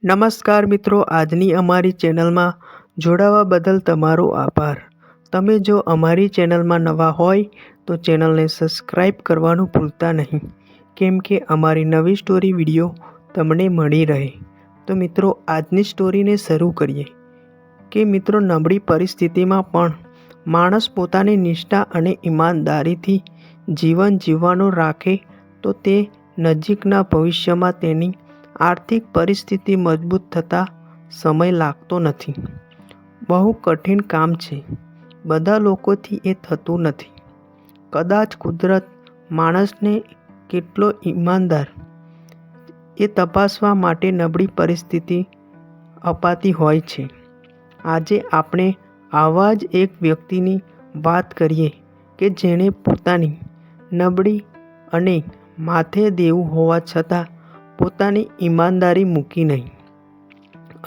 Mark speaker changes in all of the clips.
Speaker 1: નમસ્કાર મિત્રો, આજની અમારી ચેનલમાં જોડાવા બદલ તમારો આભાર. તમે જો અમારી ચેનલમાં નવા હોય તો ચેનલને સબસ્ક્રાઈબ કરવાનું ભૂલતા નહીં, કેમ કે અમારી નવી સ્ટોરી વિડીયો તમને મળી રહે. તો મિત્રો, આજની સ્ટોરીને શરૂ કરીએ કે મિત્રો, નબળી પરિસ્થિતિમાં પણ માણસ પોતાની નિષ્ઠા અને ઈમાનદારીથી જીવન જીવવાનું રાખે તો તે નજીકના ભવિષ્યમાં તેની આર્થિક પરિસ્થિતિ મજબૂત થતાં સમય લાગતો નથી. બહુ કઠિન કામ છે. બધા લોકોથી એ થતું નથી. કદાચ કુદરત માણસને કેટલો ઈમાનદાર એ તપાસવા માટે નબળી પરિસ્થિતિ અપાતી હોય છે. આજે આપણે આવા જ એક વ્યક્તિની વાત કરીએ કે જેણે પોતાની નબળી અને માથે દેવું હોવા છતાં પોતાની ઈમાનદારી મૂકી નહીં,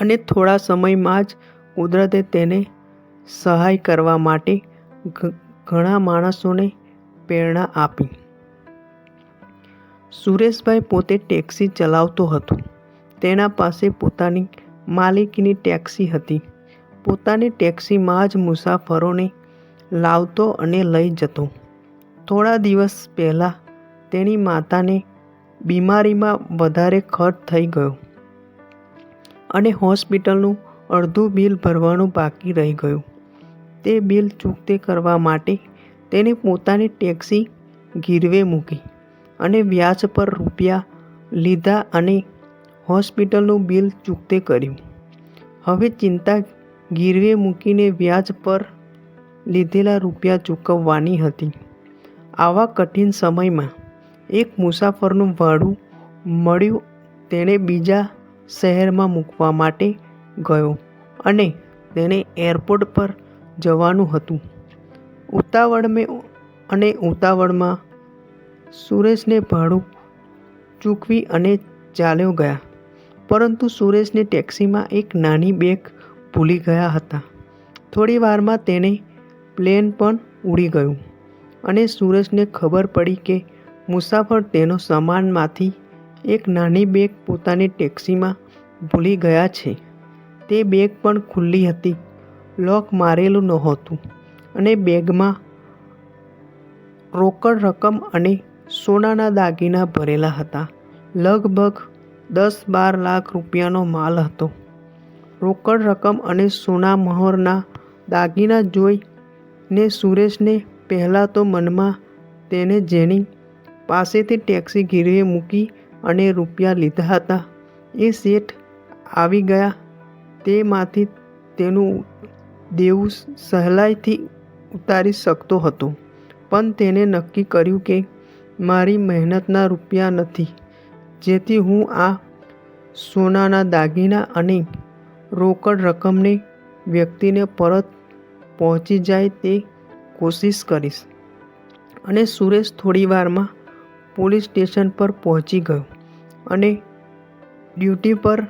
Speaker 1: અને થોડા સમયમાં જ કુદરતે તેને સહાય કરવા માટે ઘણા માણસોને પ્રેરણા આપી. સુરેશભાઈ પોતે ટેક્સી ચલાવતો હતો. તેના પાસે પોતાની માલિકીની ટેક્સી હતી. પોતાની ટેક્સીમાં જ મુસાફરોને લાવતો અને લઈ જતો. થોડા દિવસ પહેલાં તેની માતાને બીમારીમાં વધારે ખર્ચ થઈ ગયો અને હોસ્પિટલનું અડધું બિલ ભરવાનું બાકી રહી ગયું. તે બિલ ચૂકતે કરવા માટે તેને પોતાની ટેક્સી ગીરવે મૂકી અને વ્યાજ પર રૂપિયા લીધા અને હોસ્પિટલનું બિલ ચૂકતે કર્યું. હવે ચિંતા ગીરવે મૂકીને વ્યાજ પર લીધેલા રૂપિયા ચૂકવવાની હતી. આવા કઠિન સમયમાં એક મુસાફરનું ભાડું મળ્યું. તેણે બીજા શહેરમાં મૂકવા માટે ગયો અને તેને એરપોર્ટ પર જવાનું હતું. ઉતાવળમાં સુરેશને ભાડું ચૂકવી અને ચાલ્યો ગયા. પરંતુ સુરેશની ટેક્સીમાં એક નાની બેગ ભૂલી ગયા હતા. થોડી વારમાં તેને પ્લેન પણ ઉડી ગયું અને સુરેશને ખબર પડી કે મુસાફર તેનો સામાનમાંથી એક નાની બેગ પોતાની ટેક્સીમાં ભૂલી ગયા છે. તે બેગ પણ ખુલ્લી હતી. લોક મારેલું નહોતું અને બેગમાં રોકડ રકમ અને સોનાના દાગીના ભરેલા હતા. લગભગ 10-12 લાખ રૂપિયાનો માલ હતો. રોકડ રકમ અને સોના મહોરના દાગીના જોઈને સુરેશને પહેલાં તો મનમાં તેને જેની પાસેથી ટેક્સી ગીરવે મૂકી અને રૂપિયા લીધા હતા એ શેઠ આવી ગયા. તેમાંથી તેનું દેવું સહેલાઈથી ઉતારી શકતો હતો. પણ તેને નક્કી કર્યું કે મારી મહેનતના રૂપિયા નથી, જેથી હું આ સોનાના દાગીના અને રોકડ રકમને વ્યક્તિને પરત પહોંચી જાય તે કોશિશ કરીશ. અને સુરેશ થોડી વારમાં પોલીસ સ્ટેશન પર પહોંચી ગયો અને ડ્યુટી પર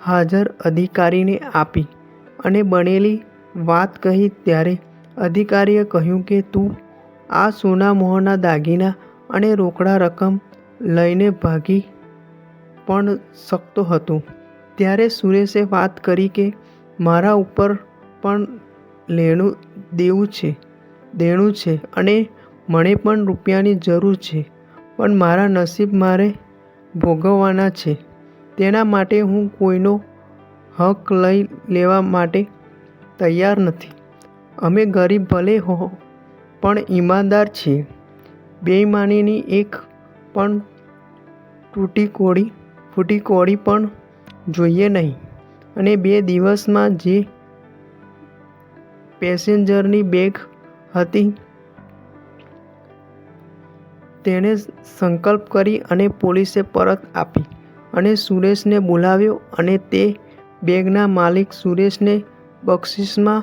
Speaker 1: હાજર અધિકારીને આપી અને બનેલી વાત કહી. ત્યારે અધિકારીએ કહ્યું કે તું આ સોના મોહરના દાગીના અને રોકડા રકમ લઈને ભાગી પણ શકતો હતો. ત્યારે સુરેશે વાત કરી કે મારા ઉપર પણ દેણું છે અને મને પણ રૂપિયાની જરૂર છે, પણ મારા નસીબ મારે ભોગવવાના છે. તેના માટે હું કોઈનો હક લઈ લેવા માટે તૈયાર નથી. અમે ગરીબ ભલે હો પણ ઈમાનદાર છીએ. બેઈમાનીની એક પણ ફૂટી કોડી પણ જોઈએ નહીં. અને 2 દિવસમાં જે પેસેન્જરની બેગ હતી તેણે સંકલ્પ કરી અને પોલીસે પરત આપી અને સુરેશને બોલાવ્યો. અને તે બેગના માલિક સુરેશને બક્ષિસમાં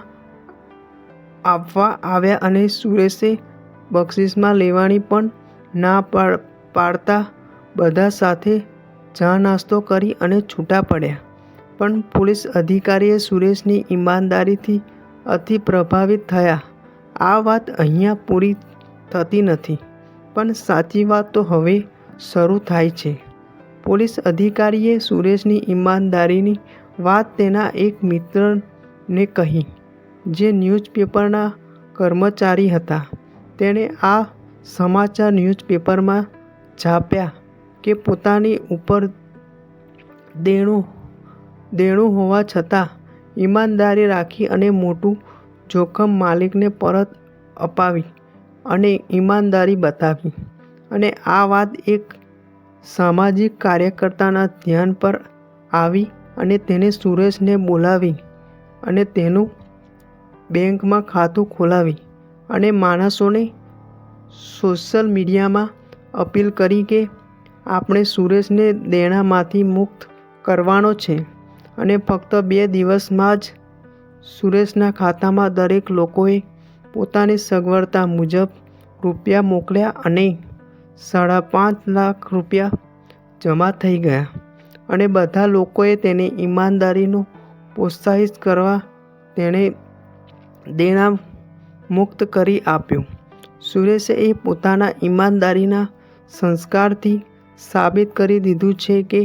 Speaker 1: આપવા આવ્યા અને સુરેશે બક્ષિસમાં લેવાની પણ ના પાડતા બધા સાથે ચા નાસ્તો કરી અને છૂટા પડ્યા. પણ પોલીસ અધિકારીએ સુરેશની ઈમાનદારીથી અતિ પ્રભાવિત થયા. આ વાત અહીંયા પૂરી થતી નથી, પણ સાચી વાત તો હવે શરૂ થાય છે. પોલીસ અધિકારીએ સુરેશની ઈમાનદારીની વાત તેના એક મિત્રને કહી, જે ન્યૂઝપેપરના કર્મચારી હતા. તેણે આ સમાચાર ન્યૂઝપેપરમાં છાપ્યા કે પોતાની ઉપર દેણું હોવા છતાં ઈમાનદારી રાખી અને મોટું જોખમ માલિકને પરત અપાવી અને ઈમાનદારી બતાવી. અને આ વાત એક સામાજિક કાર્યકર્તાના ધ્યાન પર આવી અને તેને સુરેશને બોલાવી અને તેનું બેંકમાં ખાતું ખોલાવી અને માણસોને સોશિયલ મીડિયામાં અપીલ કરી કે આપણે સુરેશને દેણામાંથી મુક્ત કરવાનો છે. અને ફક્ત 2 દિવસમાં જ સુરેશના ખાતામાં દરેક લોકોએ પોતાની સગવડતા મુજબ રૂપિયા મોકલ્યા અને 5.5 લાખ રૂપિયા જમા થઈ ગયા. અને બધા લોકોએ તેને ઈમાનદારીનો પ્રોત્સાહિત કરવા તેણે દેણા મુક્ત કરી આપ્યો. સુરેશે પોતાના ઈમાનદારીના સંસ્કારથી સાબિત કરી દીધું છે કે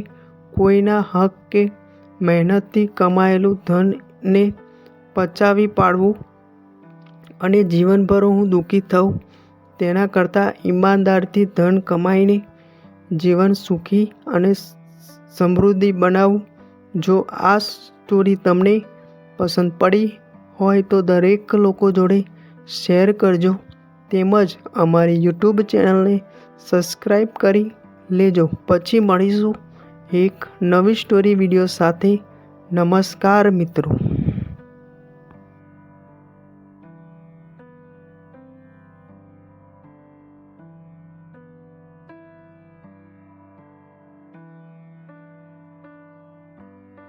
Speaker 1: કોઈના હક કે મહેનતથી કમાયેલું ધનને પચાવી પાડવું અને જીવનભર હું દુઃખી થઉં તેના કરતાં ઈમાનદારીથી ધન કમાઈને જીવન સુખી અને સમૃદ્ધિ બનાવવું. જો આ સ્ટોરી તમને પસંદ પડી હોય તો દરેક લોકો જોડે શેર કરજો, તેમજ અમારી YouTube ચેનલને સબસ્ક્રાઈબ કરી લેજો. પછી મળીશું એક નવી સ્ટોરી વિડીયો સાથે. નમસ્કાર મિત્રો.